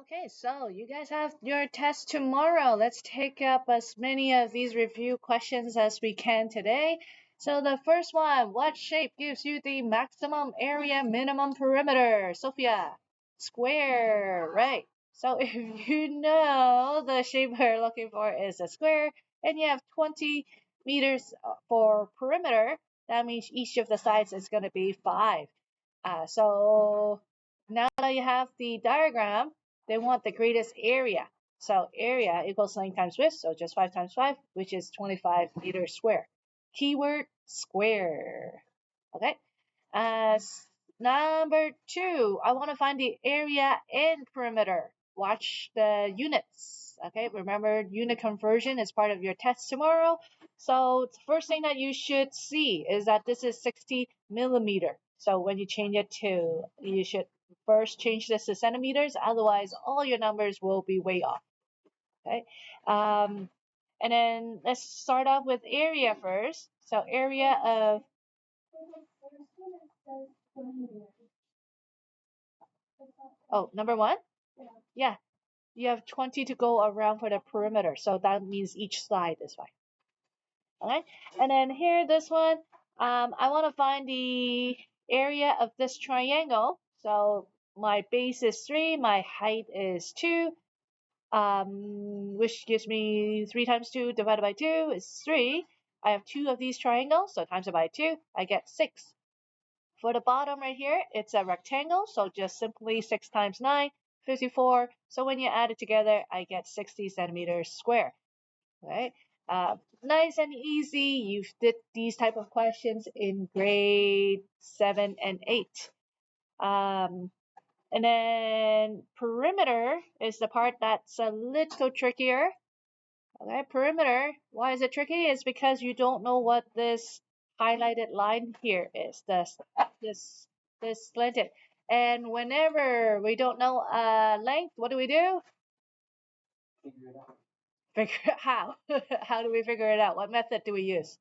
Okay, so you guys have your test tomorrow. Let's take up as many of these review questions as we can today. So the first one, what shape gives you the maximum area minimum perimeter? Sophia, square, right? So if you know the shape we're looking for is a square and you have 20 meters for perimeter, that means each of the sides is going to be 5. So now that you have the diagram, they want the greatest area. So area equals length times width, so just 5 times 5, which is 25 meters square. Keyword square. Okay. Uh, Number 2, I want to find the area and perimeter. Watch the units. Okay, remember unit conversion is part of your test tomorrow. So the first thing that you should see is that this is 60 millimeter. So when you change it to, you should first change this to centimeters. Otherwise, all your numbers will be way off. Okay. Um, and then let's start off with area first. So area of, oh, number 1? Yeah, you have 20 to go around for the perimeter. So that means each side is fine. Okay. And then here, this one, I want to find the area of this triangle. So my base is 3, my height is 2, which gives me 3 times 2 divided by 2 is 3. I have 2 of these triangles, so times it by 2, I get 6. For the bottom right here, it's a rectangle, so just simply 6 times 9, 54. So when you add it together, I get 60 centimeters square. Right? Nice and easy. You've did these type of questions in grade 7 and 8. And then perimeter is the part that's a little trickier. Okay, perimeter. Why is it tricky? It's because you don't know what this highlighted line here is. This this slanted. And whenever we don't know length, what do? Figure how? How do we figure it out? What method do we use?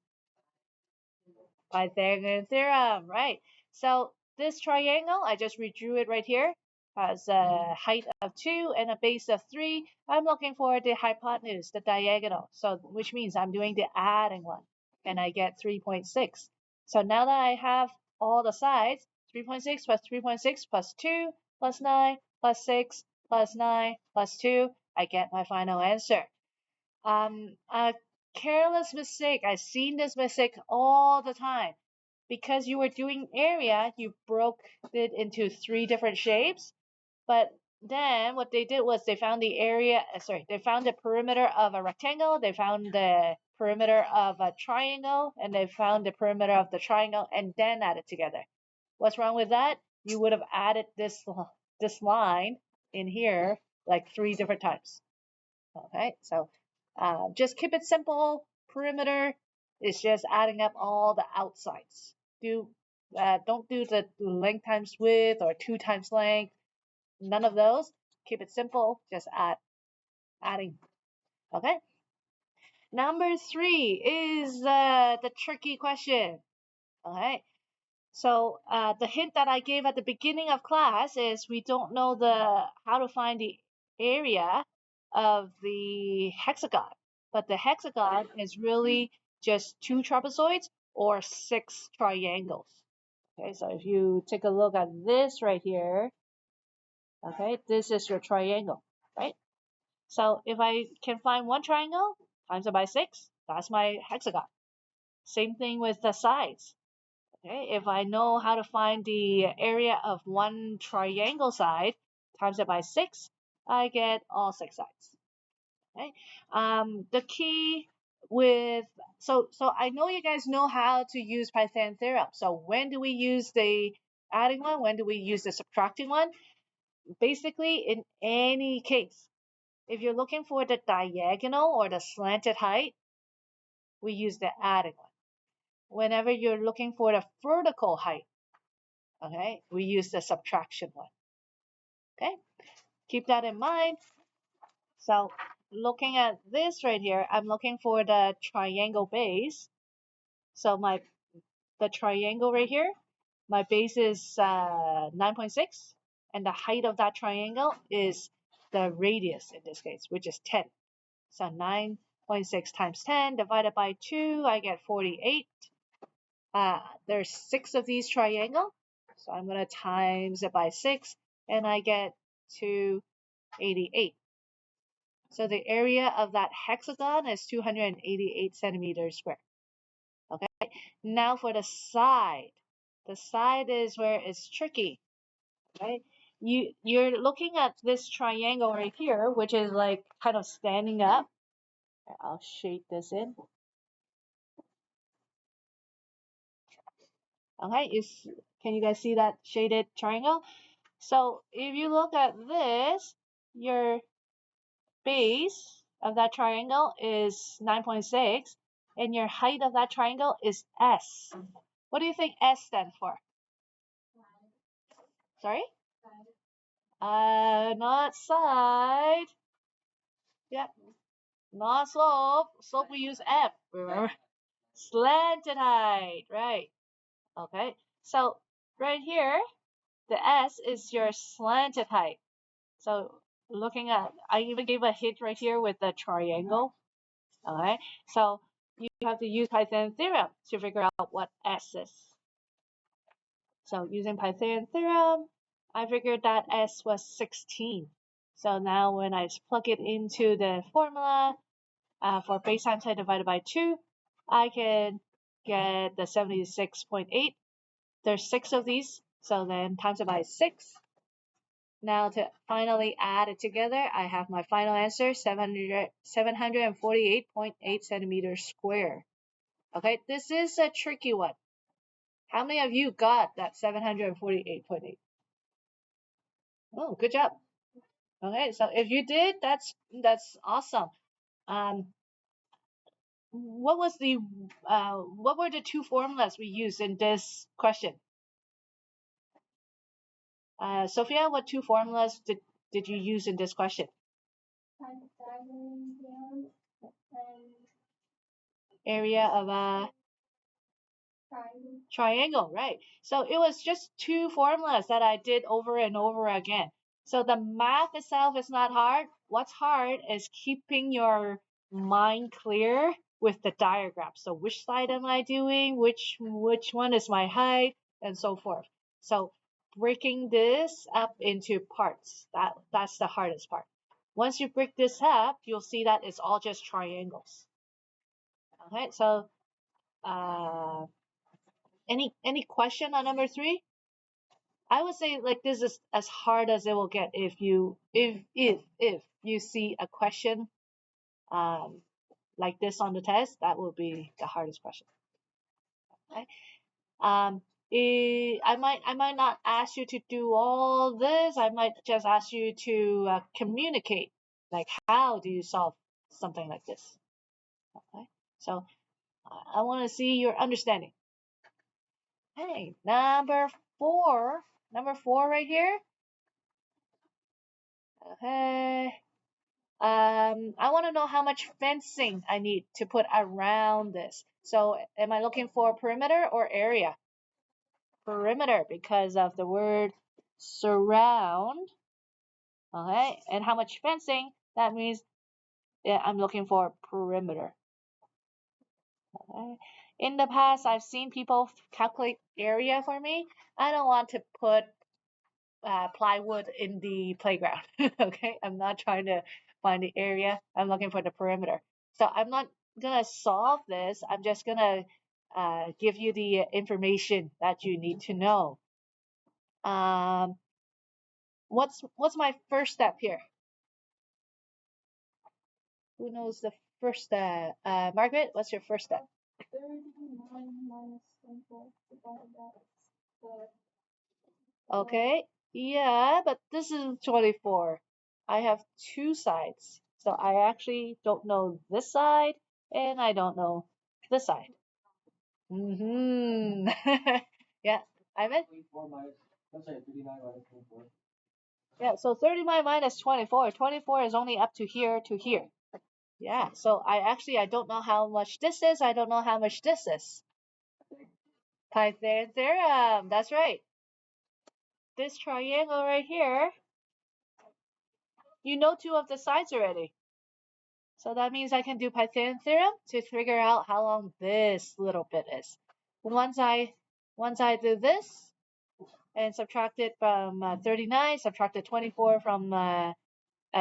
Pythagorean theorem, right? So this triangle, I just redrew it right here, has a height of 2 and a base of 3. I'm looking for the hypotenuse, the diagonal, so which means I'm doing the adding one, and I get 3.6. So now that I have all the sides, 3.6 plus 3.6 plus 2 plus 9 plus 6 plus 9 plus 2, I get my final answer. A careless mistake. I've seen this mistake all the time. Because you were doing area, you broke it into 3 different shapes. But then what they did was they found the area, they found the perimeter of a rectangle, they found the perimeter of a triangle, and they found the perimeter of the triangle and then added together. What's wrong with that? You would have added this line in here like 3 different times. Okay, so just keep it simple. Perimeter is just adding up all the outsides. Don't do the length times width or 2 times length. None of those. Keep it simple. Just adding. Okay. Number 3 is the tricky question. Okay. So the hint that I gave at the beginning of class is we don't know how to find the area of the hexagon, but the hexagon is really just 2 trapezoids or 6 triangles. Okay, so if you take a look at this right here, okay, this is your triangle, right? So if I can find one triangle, times it by 6, that's my hexagon. Same thing with the sides. Okay, if I know how to find the area of one triangle side, times it by 6, I get all 6 sides. Okay, the key with so I know you guys know how to use Pythagorean theorem. So when do we use the adding one? When do we use the subtracting one? Basically, in any case, if you're looking for the diagonal or the slanted height, we use the adding one. Whenever you're looking for the vertical height, okay, we use the subtraction one. Okay, keep that in mind. So looking at this right here, I'm looking for the triangle base. So the triangle right here, my base is 9.6, and the height of that triangle is the radius in this case, which is 10. So 9.6 times 10 divided by 2, I get 48. There's 6 of these triangles, so I'm going to times it by 6, and I get 288. So the area of that hexagon is 288 centimeters square. Okay, now for the side. The side is where it's tricky, right? You're looking at this triangle right here, which is like kind of standing up. I'll shade this in. Okay, can you guys see that shaded triangle? So if you look at this, your base of that triangle is 9.6, and your height of that triangle is S. What do you think S stands for? Sorry? Not side. Yep, not slope. Slope we use F. Remember? Slanted height, right? Okay. So right here, the S is your slanted height. So looking at, I even gave a hint right here with the triangle. Okay. So you have to use Pythagorean theorem to figure out what S is. So using Pythagorean theorem, I figured that S was 16. So now when I plug it into the formula for base times height divided by 2, I can get the 76.8. There's 6 of these, so then times it by 6. Now to finally add it together, I have my final answer, 748.8 centimeters square. Okay, this is a tricky one. How many of you got that 748.8? Oh, good job. Okay, so if you did, that's awesome. What were the 2 formulas we used in this question? Sophia, what 2 formulas did you use in this question? Area of a triangle, right? So it was just 2 formulas that I did over and over again. So the math itself is not hard. What's hard is keeping your mind clear with the diagram. So which side am I doing? Which one is my height? And so forth. So breaking this up into parts, that's the hardest part. Once you break this up, you'll see that it's all just triangles. Okay, so any question on number 3? I would say like this is as hard as it will get if you see a question like this on the test. That will be the hardest question. Okay. I might not ask you to do all this. I might just ask you to communicate. Like how do you solve something like this? Okay. So I want to see your understanding. Hey, number 4 right here. Okay. I want to know how much fencing I need to put around this. So am I looking for perimeter or area? Perimeter because of the word surround. Okay. And how much fencing? That means I'm looking for perimeter. Okay. In the past, I've seen people calculate area for me. I don't want to put plywood in the playground. Okay, I'm not trying to find the area. I'm looking for the perimeter. So I'm not gonna solve this. I'm just gonna give you the information that you need to know. What's my first step here? Who knows the first step? Margaret, what's your first step? 39 minus 24 divided by 4. Okay, yeah, but this is 24. I have 2 sides. So I actually don't know this side, and I don't know this side. Mm-hmm. Yeah, Ivan? 39 Yeah, so 39 minus 24. 24 is only up to here to here. Yeah, so I don't know how much this is. I don't know how much this is. Pythagorean theorem, that's right. This triangle right here You know two of the sides already. So that means I can do Pythagorean theorem to figure out how long this little bit is. Once I do this and subtract it from 39, subtract the 24 from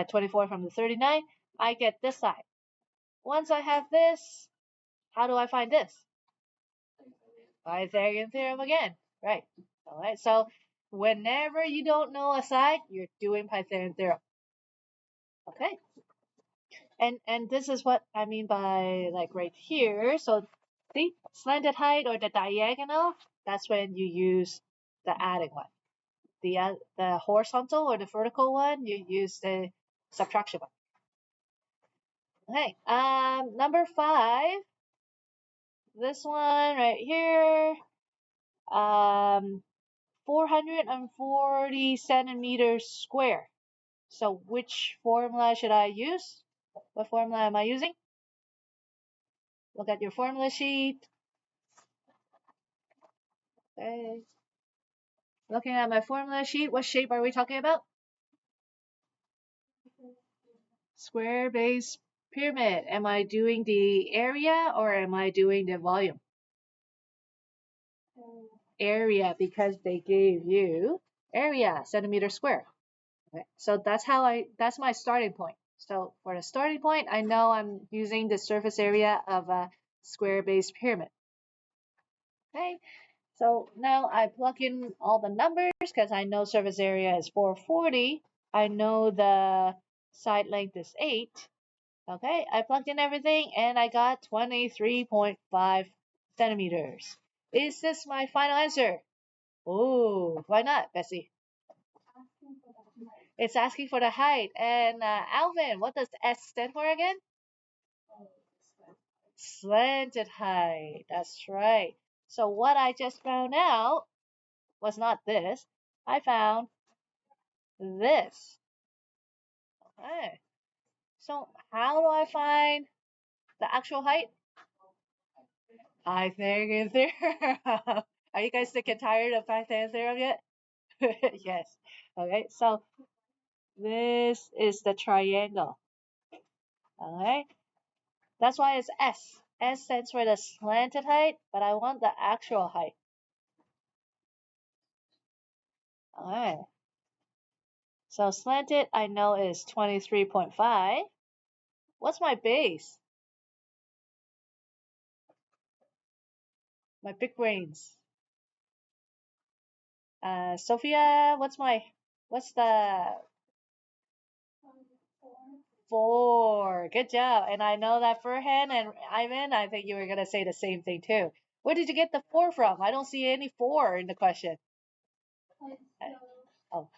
24 from the 39, I get this side. Once I have this, how do I find this? Pythagorean theorem again, right? All right. So whenever you don't know a side, you're doing Pythagorean theorem. Okay. And this is what I mean by like right here. So see, slanted height or the diagonal, that's when you use the adding one. The horizontal or the vertical one, you use the subtraction one. Okay. Number 5. This one right here. 440 centimeters square. So which formula should I use? What formula am I using? Look at your formula sheet. Okay. Looking at my formula sheet, what shape are we talking about? Square base pyramid. Am I doing the area or am I doing the volume? Area, because they gave you area, centimeter square. Okay. So that's my starting point. So for the starting point, I know I'm using the surface area of a square base pyramid. Okay. So now I plug in all the numbers because I know surface area is 440. I know the side length is 8. Okay, I plugged in everything and I got 23.5 centimeters. Is this my final answer? Oh, why not, Bessie? It's asking for the height. And Alvin, what does S stand for again? Slanted height. That's right. So what I just found out was not this. I found this. Okay. So how do I find the actual height? Pythagorean theorem. Are you guys sick and tired of Pythagorean theorem yet? Yes. Okay. So this is the triangle. Okay. That's why it's S. S stands for the slanted height, but I want the actual height. Okay. So slanted, I know is 23.5. What's my base? My big brains. Sophia, what's the 4? Good job. And I know that Furhan and Ivan, I think you were gonna say the same thing too. Where did you get the 4 from? I don't see any 4 in the question. Oh,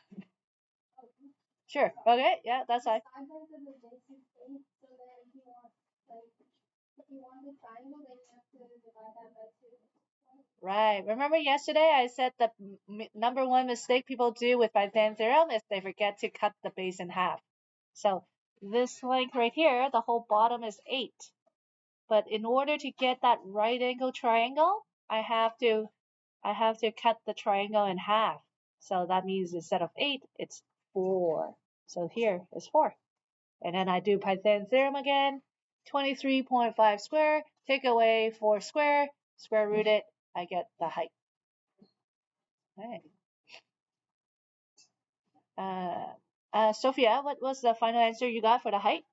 sure. Okay, yeah, that's fine. Right. Remember yesterday I said the number one mistake people do with Pythagorean theorem is they forget to cut the base in half. So this length right here, the whole bottom is 8. But in order to get that right angle triangle, I have to cut the triangle in half. So that means instead of 8, it's 4. So here is 4. And then I do Pythagorean theorem again. 23.5 square, take away 4 square, square root it, I get the height. Okay. Sophia, what was the final answer you got for the height?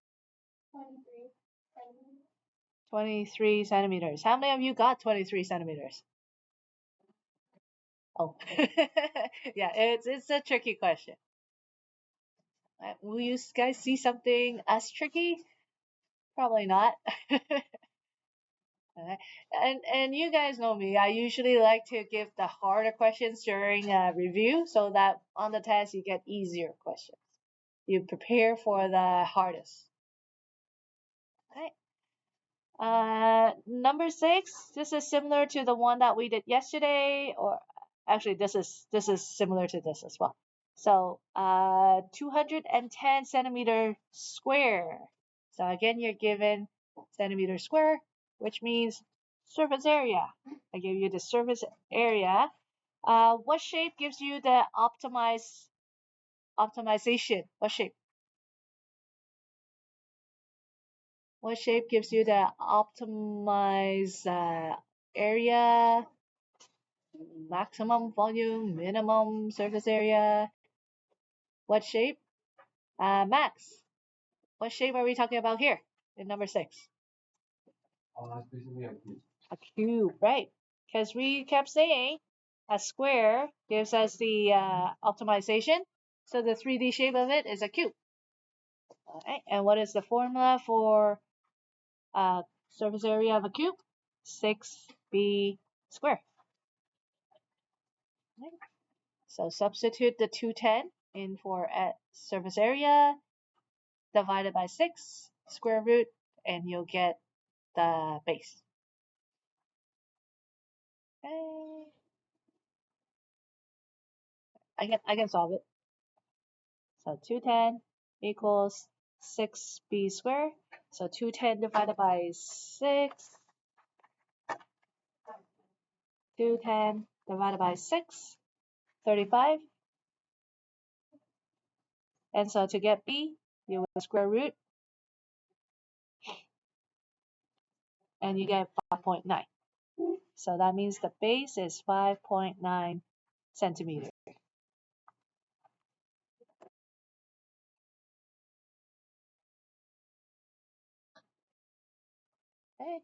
23 centimeters. How many of you got 23 centimeters? Oh, yeah, it's a tricky question. Will you guys see something as tricky? Probably not. And you guys know me. I usually like to give the harder questions during review so that on the test you get easier questions. You prepare for the hardest. Okay. Number 6. This is similar to the one that we did yesterday, or actually this is similar to this as well. So 210 centimeter square. So again, you're given centimeter square, which means surface area. I give you the surface area. What shape gives you the optimization? What shape? What shape gives you the optimized area, maximum volume, minimum surface area? What shape? Max. What shape are we talking about here in number 6? A cube, right? Because we kept saying a square gives us the optimization. So the 3D shape of it is a cube. All right. And what is the formula for surface area of a cube? 6b squared. Right. So substitute the 210 in for surface area divided by 6 square root, and you'll get the base. Okay. I can solve it. So 210 equals 6b squared. So 210 divided by 6. 210 divided by 6. 35. And so to get b, you will square root, and you get 5.9. So that means the base is 5.9 centimeters. Okay.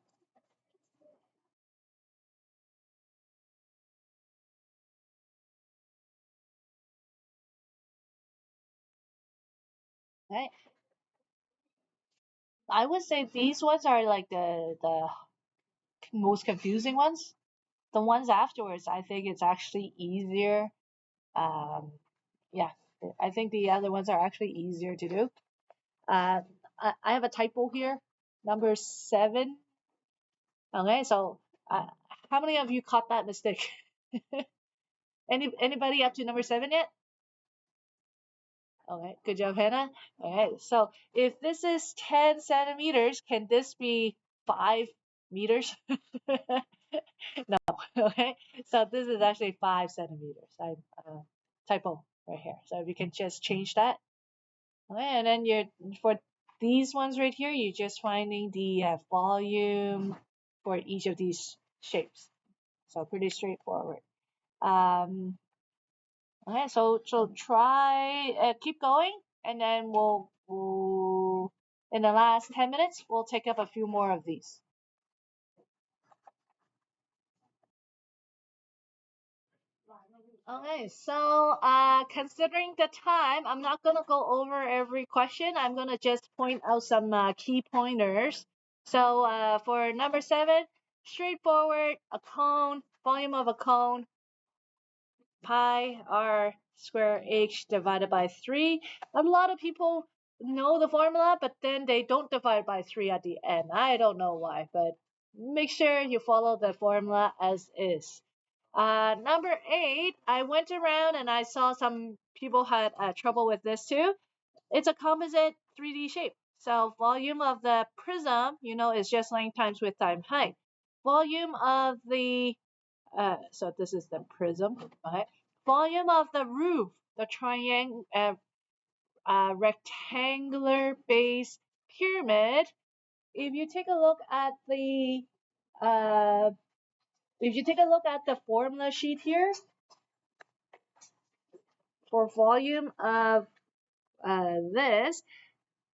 Okay. I would say these ones are like the most confusing ones. The ones afterwards, I think it's actually easier. Um, yeah, I think the other ones are actually easier to do. Uh, I have a typo here, number 7. Okay, so how many of you caught that mistake? Anybody up to number 7 yet? Okay, good job, Hannah. Okay, so if this is 10 centimeters, can this be 5 meters? No. Okay, so this is actually 5 centimeters. I typo right here. So if you can just change that. Okay, and then for these ones right here, you're just finding the volume for each of these shapes. So pretty straightforward. Okay, so try keep going, and then we'll in the last 10 minutes we'll take up a few more of these. Okay, so considering the time, I'm not gonna go over every question. I'm gonna just point out some key pointers. So for number 7, straightforward, a cone, volume of a cone, pi r square h divided by 3. A lot of people know the formula, but then they don't divide by 3 at the end. I don't know why, but make sure you follow the formula as is. Number 8, I went around and I saw some people had trouble with this too. It's a composite 3D shape. So volume of the prism, is just length times width times height. Volume of the so this is the prism, right? Volume of the roof, the rectangular base pyramid. If you take a look at the uh, formula sheet here for volume of this,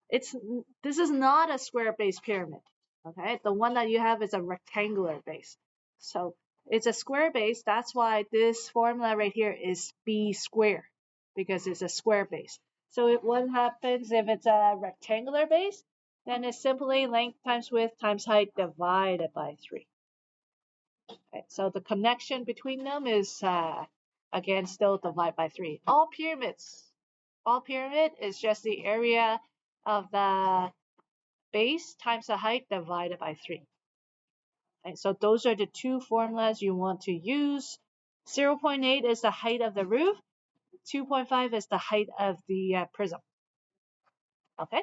this is not a square base pyramid. Okay, the one that you have is a rectangular base. So it's a square base. That's why this formula right here is b squared, because it's a square base. So what happens if it's a rectangular base? Then it's simply length times width times height divided by 3. Okay, so the connection between them is again still divide by 3. All pyramid is just the area of the base times the height divided by 3. Okay, so those are the two formulas you want to use. 0.8 is the height of the roof. 2.5 is the height of the prism. Okay.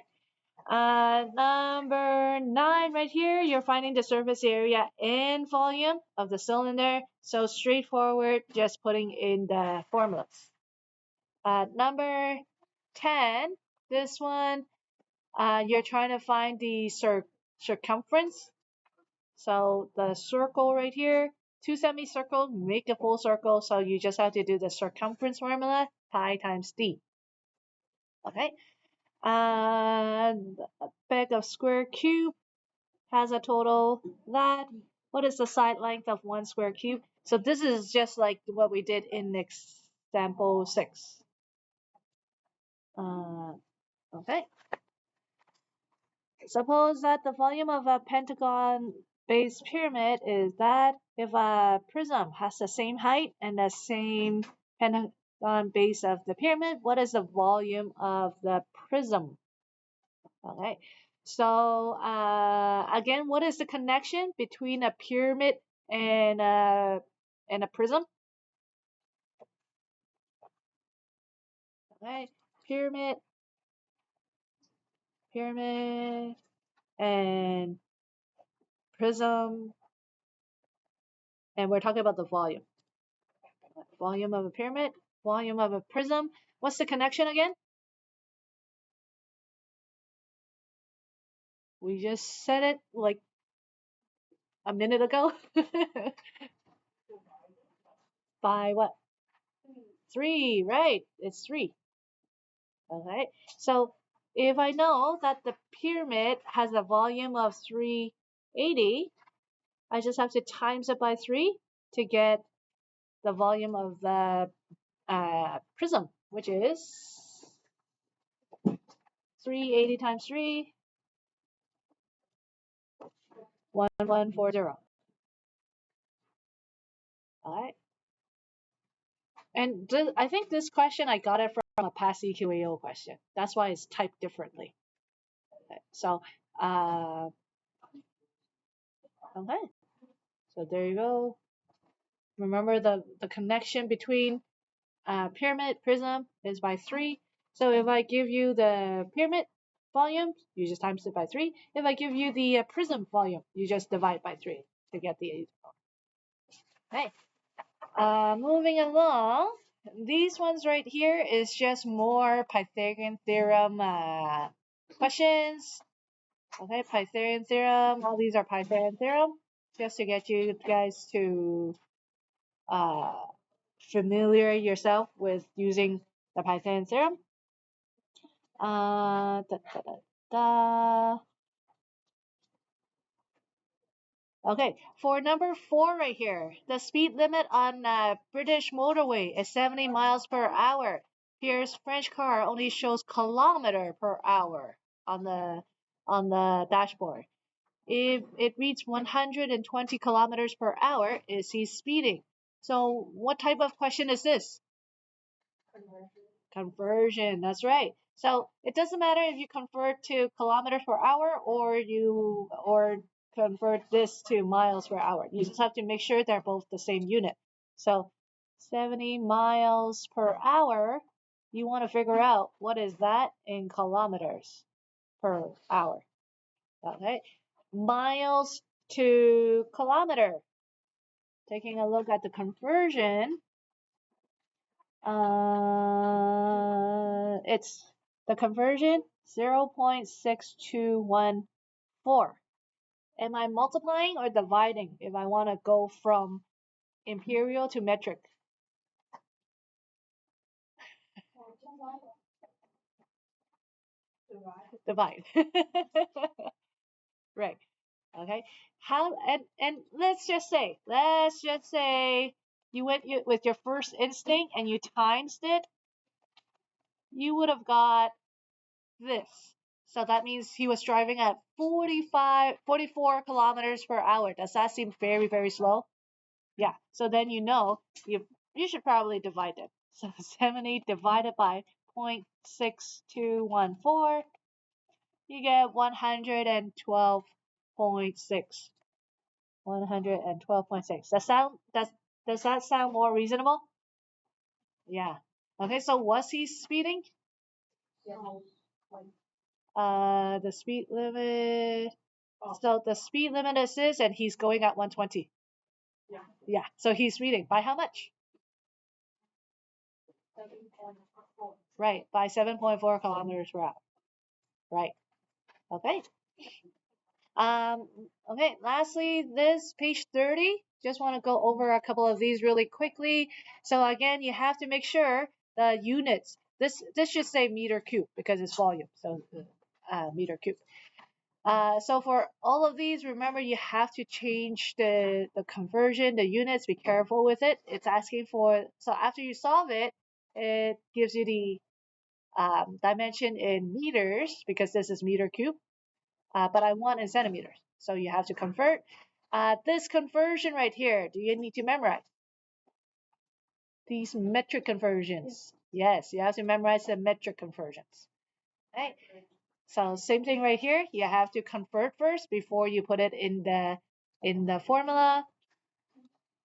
Number 9 right here, you're finding the surface area and volume of the cylinder. So straightforward, just putting in the formulas. Number 10, this one, you're trying to find the circumference. So the circle right here, two semicircles make a full circle. So you just have to do the circumference formula, pi times d. Okay. And a bag of square cube has a total that. What is the side length of one square cube? So this is just like what we did in example 6. Okay. Suppose that the volume of a pentagon base pyramid is that if a prism has the same height and the same pentagon base of the pyramid, what is the volume of the prism? Okay. So again, what is the connection between a pyramid and a prism? Okay. Pyramid, and prism, and we're talking about the volume. Volume of a pyramid, volume of a prism. What's the connection again? We just said it like a minute ago. By what? 3, right? It's 3. Okay. So if I know that the pyramid has a volume of 380, I just have to times it by 3 to get the volume of the prism, which is 380 times 3, 1140. All right. And I think this question I got it from a past EQAO question. That's why it's typed differently. Okay. So, okay. So there you go. Remember the connection between pyramid prism is by 3. So if I give you the pyramid volume, you just times it by 3. If I give you the prism volume, you just divide by 3 to get the. Okay. Moving along, these ones right here is just more Pythagorean theorem questions. Okay, Pythagorean theorem. All these are Pythagorean theorem, just to get you guys to familiar yourself with using the Pythagorean theorem. Da, da, da, da. Okay, for number 4 right here, the speed limit on British motorway is 70 miles per hour. Here's French car only shows kilometer per hour on the dashboard. If it reads 120 kilometers per hour, is he speeding? So what type of question is this? Conversion, that's right. So it doesn't matter if you convert to kilometers per hour or convert this to miles per hour. You just have to make sure they're both the same unit. So 70 miles per hour, you want to figure out what is that in kilometers per hour. Okay. Miles to kilometer. Taking a look at the conversion, it's the conversion 0.6214. Am I multiplying or dividing if I want to go from imperial to metric? Divide. Right. Okay. How and let's just say you went with your first instinct and you times it, you would have got this. So that means he was driving at 44 kilometers per hour. Does that seem very, very slow? Yeah. So then you know you should probably divide it. So 70 divided by 0.6214, you get 112.6. 112.6. Does that sound more reasonable? Yeah. Okay, so was he speeding? The speed limit. So the speed limit is this, and he's going at 120. Yeah. So he's speeding by how much? Right, by 7.4 kilometers per hour. Right. Okay. Um, okay, lastly, this page 30, just want to go over a couple of these really quickly. So again, you have to make sure the units, this should say meter cube because it's volume, so meter cube. So for all of these, remember you have to change the conversion, the units, be careful with it. It's asking for, so after you solve it, it gives you the dimension in meters because this is meter cube, but I want in centimeters. So you have to convert. This conversion right here, do you need to memorize? These metric conversions. Yes, you have to memorize the metric conversions. Right? So same thing right here. You have to convert first before you put it in the formula.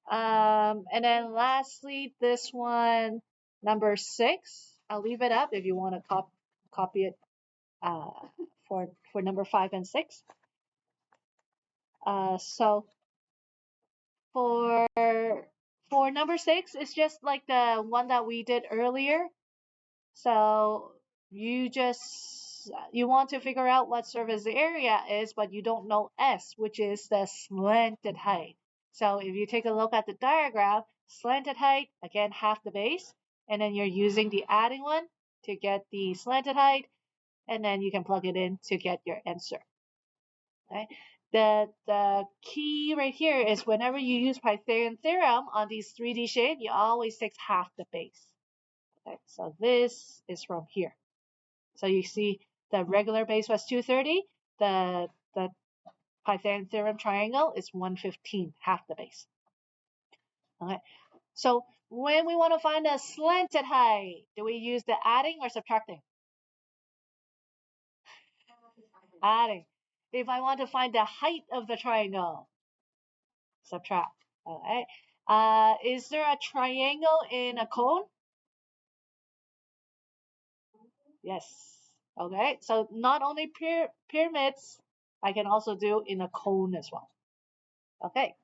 And then lastly, this one, number 6. I'll leave it up if you want to copy it uh, for number 5 and 6. So for for number 6, it's just like the one that we did earlier. So you want to figure out what surface area is, but you don't know S, which is the slanted height. So if you take a look at the diagram, slanted height, again, half the base, and then you're using the adding one to get the slanted height, and then you can plug it in to get your answer. Right? The key right here is whenever you use Pythagorean theorem on these 3D shape, you always take half the base. Okay, so this is from here. So you see the regular base was 230. The Pythagorean theorem triangle is 115, half the base. Okay. So when we want to find a slanted height, do we use the adding or subtracting? Adding. If I want to find the height of the triangle, subtract. Okay. Is there a triangle in a cone? Yes. Okay. So not only pyramids, I can also do in a cone as well. Okay.